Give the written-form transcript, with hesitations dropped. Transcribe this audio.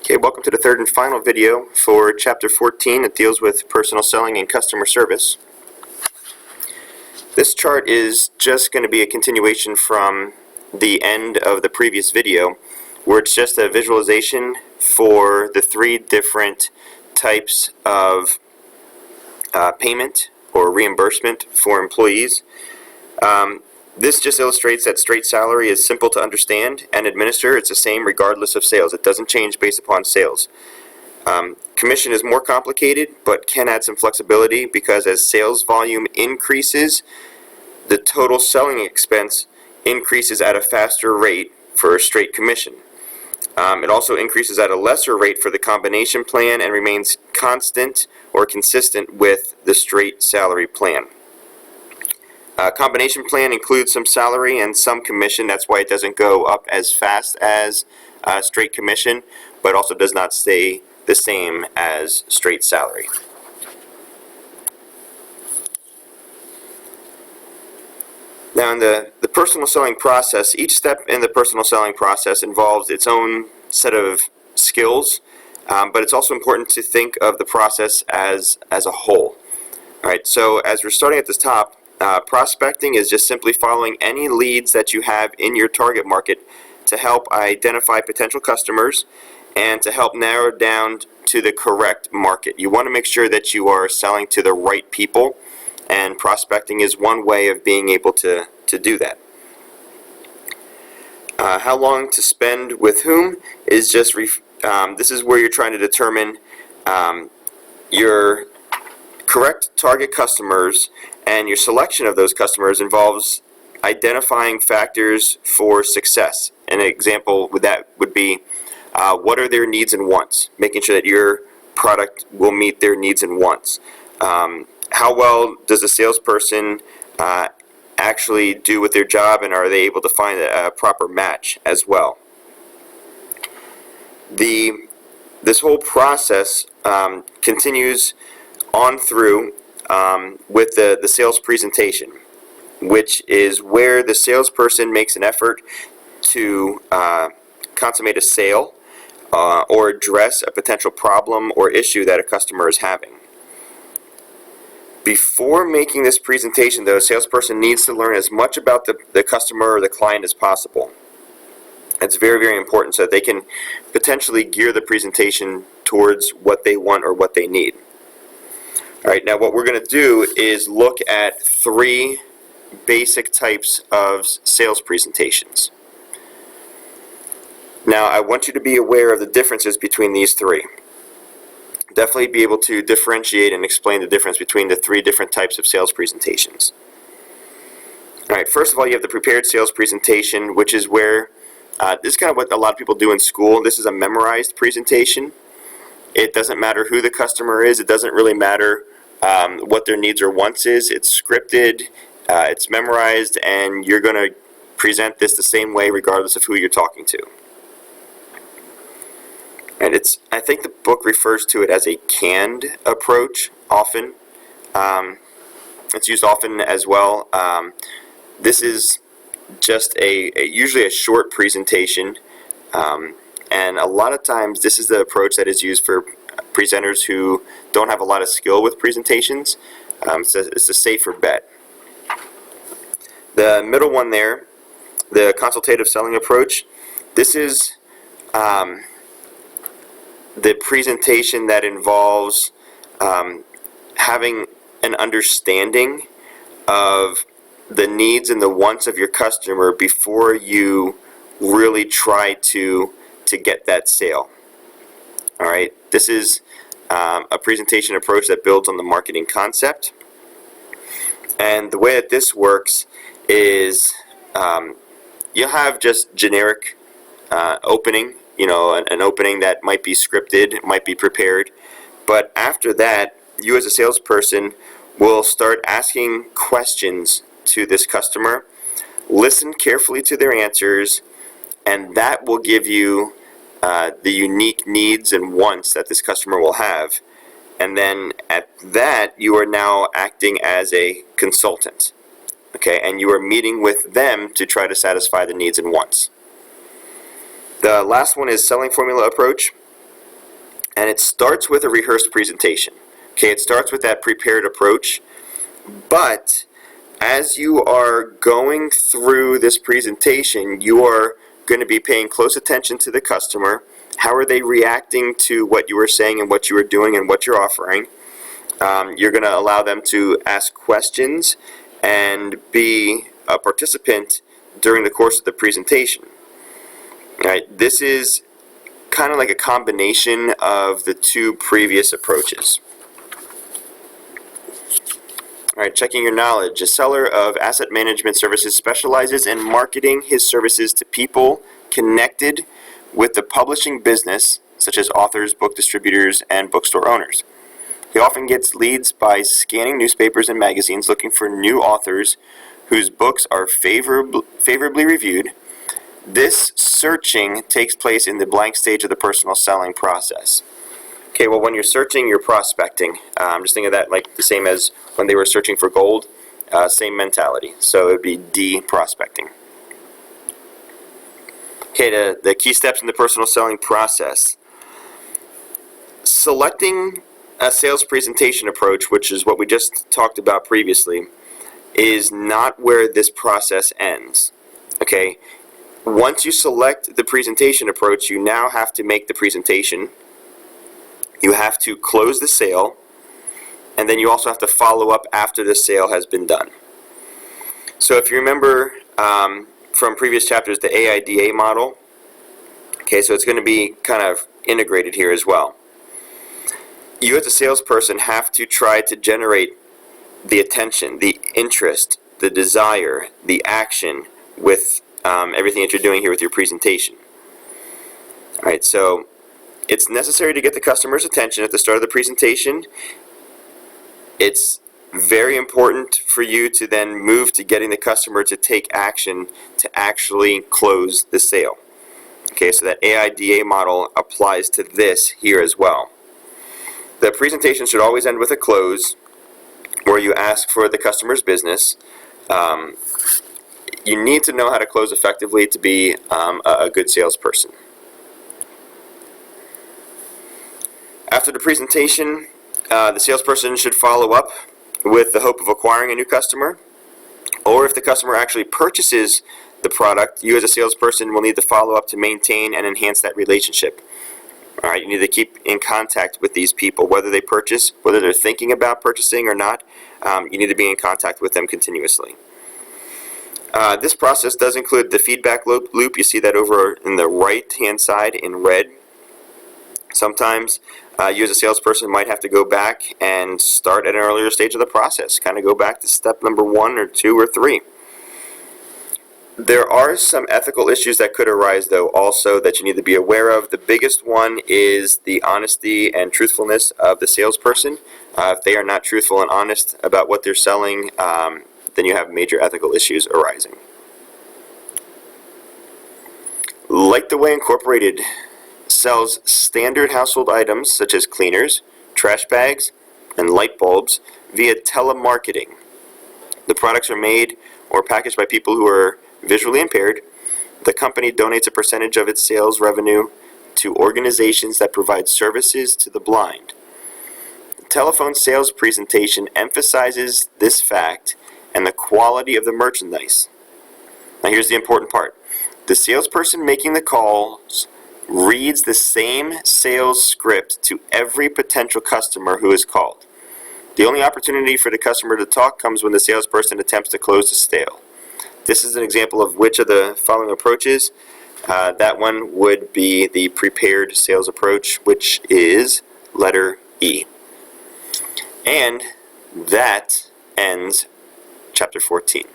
Okay, welcome to the third and final video for Chapter 14 that deals with personal selling and customer service. This chart is just going to be a continuation from the end of the previous video, where it's just a visualization for the three different types of payment or reimbursement for employees. This just illustrates that straight salary is simple to understand and administer. It's the same regardless of sales. It doesn't change based upon sales. Commission is more complicated, but can add some flexibility because as sales volume increases, the total selling expense increases at a faster rate for a straight commission. It also increases at a lesser rate for the combination plan and remains constant or consistent with the straight salary plan. Combination plan includes some salary and some commission. That's why it doesn't go up as fast as straight commission, but also does not stay the same as straight salary. Now in the personal selling process, each step in the personal selling process involves its own set of skills, but it's also important to think of the process as a whole. All right, so as we're starting at the top, prospecting is just simply following any leads that you have in your target market to help identify potential customers and to help narrow down to the correct market. You want to make sure that you are selling to the right people, and prospecting is one way of being able to do that. How long to spend with whom is just, this is where you're trying to determine your correct target customers, and your selection of those customers involves identifying factors for success. An example with that would be what are their needs and wants, making sure that your product will meet their needs and wants. How well does the salesperson actually do with their job, and are they able to find a proper match as well? This whole process continues on through with the sales presentation, which is where the salesperson makes an effort to consummate a sale or address a potential problem or issue that a customer is having. Before making this presentation, though, a salesperson needs to learn as much about the customer or the client as possible. It's very, very important so that they can potentially gear the presentation towards what they want or what they need. All right, now what we're going to do is look at three basic types of sales presentations. Now, I want you to be aware of the differences between these three. Definitely be able to differentiate and explain the difference between the three different types of sales presentations. All right, first of all, you have the prepared sales presentation, which is where, this is kind of what a lot of people do in school. This is a memorized presentation. It doesn't matter who the customer is. It doesn't really matter what their needs or wants is. It's scripted, it's memorized, and you're going to present this the same way regardless of who you're talking to. And I think the book refers to it as a canned approach often. It's used often as well. This is just usually a short presentation, and a lot of times this is the approach that is used for presenters who don't have a lot of skill with presentations. It's a safer bet. The middle one there, the consultative selling approach, this is the presentation that involves having an understanding of the needs and the wants of your customer before you really try to get that sale. All right, this is a presentation approach that builds on the marketing concept. And the way that this works is you'll have just generic opening, an opening that might be scripted, might be prepared. But after that, you as a salesperson will start asking questions to this customer, listen carefully to their answers, and that will give you the unique needs and wants that this customer will have. And then at that, you are now acting as a consultant, okay? And you are meeting with them to try to satisfy the needs and wants. The last one is selling formula approach. And it starts with a rehearsed presentation. Okay, it starts with that prepared approach, but as you are going through this presentation, you are going to be paying close attention to the customer. How are they reacting to what you were saying and what you were doing and what you're offering? You're going to allow them to ask questions and be a participant during the course of the presentation. Right? This is kind of like a combination of the two previous approaches. All right, checking your knowledge. A seller of asset management services specializes in marketing his services to people connected with the publishing business, such as authors, book distributors, and bookstore owners. He often gets leads by scanning newspapers and magazines looking for new authors whose books are favorably reviewed. This searching takes place in the blank stage of the personal selling process. Okay, well, when you're searching, you're prospecting. I'm just thinking of that like the same as when they were searching for gold, same mentality. So it would be D, prospecting. Okay, the key steps in the personal selling process. Selecting a sales presentation approach, which is what we just talked about previously, is not where this process ends. Okay, once you select the presentation approach, you now have to make the presentation. You have to close the sale, and then you also have to follow up after the sale has been done. So if you remember from previous chapters, the AIDA model, okay, so it's going to be kind of integrated here as well. You as a salesperson have to try to generate the attention, the interest, the desire, the action with everything that you're doing here with your presentation. All right, so it's necessary to get the customer's attention at the start of the presentation. It's very important for you to then move to getting the customer to take action to actually close the sale. Okay, so that AIDA model applies to this here as well. The presentation should always end with a close where you ask for the customer's business. You need to know how to close effectively to be a good salesperson. After the presentation, the salesperson should follow up with the hope of acquiring a new customer, or if the customer actually purchases the product, you as a salesperson will need to follow up to maintain and enhance that relationship. All right, you need to keep in contact with these people, whether they purchase, whether they're thinking about purchasing or not. You need to be in contact with them continuously. This process does include the feedback loop. You see that over in the right-hand side in red. Sometimes you as a salesperson might have to go back and start at an earlier stage of the process, kind of go back to step number 1 or 2 or 3. There are some ethical issues that could arise, though, also that you need to be aware of. The biggest one is the honesty and truthfulness of the salesperson. If they are not truthful and honest about what they're selling, then you have major ethical issues arising. Like the Way Incorporated sells standard household items such as cleaners, trash bags, and light bulbs via telemarketing. The products are made or packaged by people who are visually impaired. The company donates a percentage of its sales revenue to organizations that provide services to the blind. The telephone sales presentation emphasizes this fact and the quality of the merchandise. Now here's the important part. The salesperson making the calls reads the same sales script to every potential customer who is called. The only opportunity for the customer to talk comes when the salesperson attempts to close the sale. This is an example of which of the following approaches. That one would be the prepared sales approach, which is letter E. And that ends chapter 14.